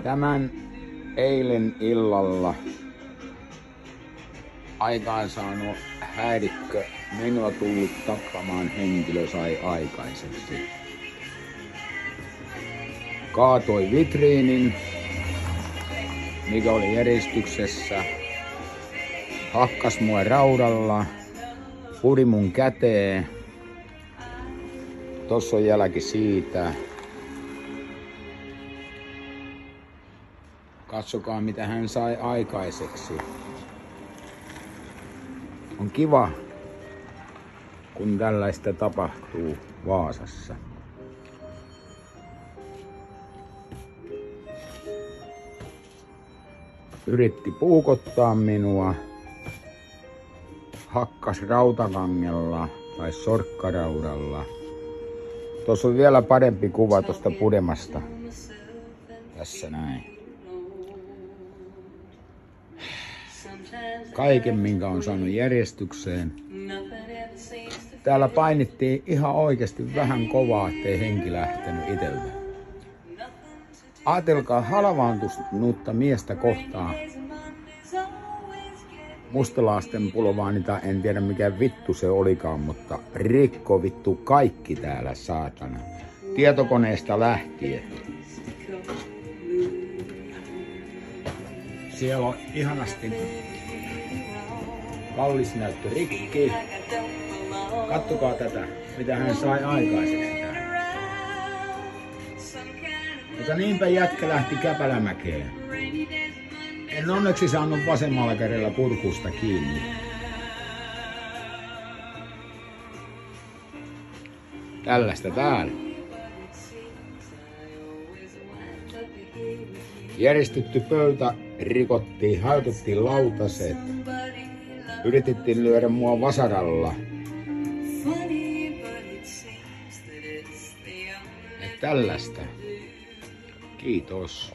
Tämän eilen illalla aikaansaanut häirikkö minua tullut tappamaan henkilö sai aikaiseksi. Kaatoi vitriinin, mikä oli järjestyksessä, hakkas mua raudalla, puri mun käteen. Tossa on jälki siitä. Katsokaa mitä hän sai aikaiseksi. On kiva, kun tällaista tapahtuu Vaasassa. Yritti puukottaa minua, hakkas rautakangella tai sorkkaraudalla. Tuossa on vielä parempi kuva tuosta pudemasta. Tässä näin. Kaiken minkä on saanut järjestykseen. Täällä painittiin ihan oikeasti vähän kovaa, ettei henki lähtenyt itseltä. Ajatelkaa halvaantunutta miestä kohtaan. Mustalaasten pulovaanita, en tiedä mikä vittu se olikaan, mutta rikko vittu kaikki täällä saatana. Tietokoneesta lähtien. Siellä on ihanasti kallis näyttö rikki. Kattokaa tätä, mitä hän sai aikaiseksi täällä. Mutta niinpä jätkä lähti Käpälämäkeen. En onneksi saanut vasemmalla kädellä kurkusta kiinni. Tällaista täällä. Järjestetty pöytä rikottiin, hajotuttiin lautaset. Yritettiin lyödä mua vasaralla. Ja tällaista. Kiitos.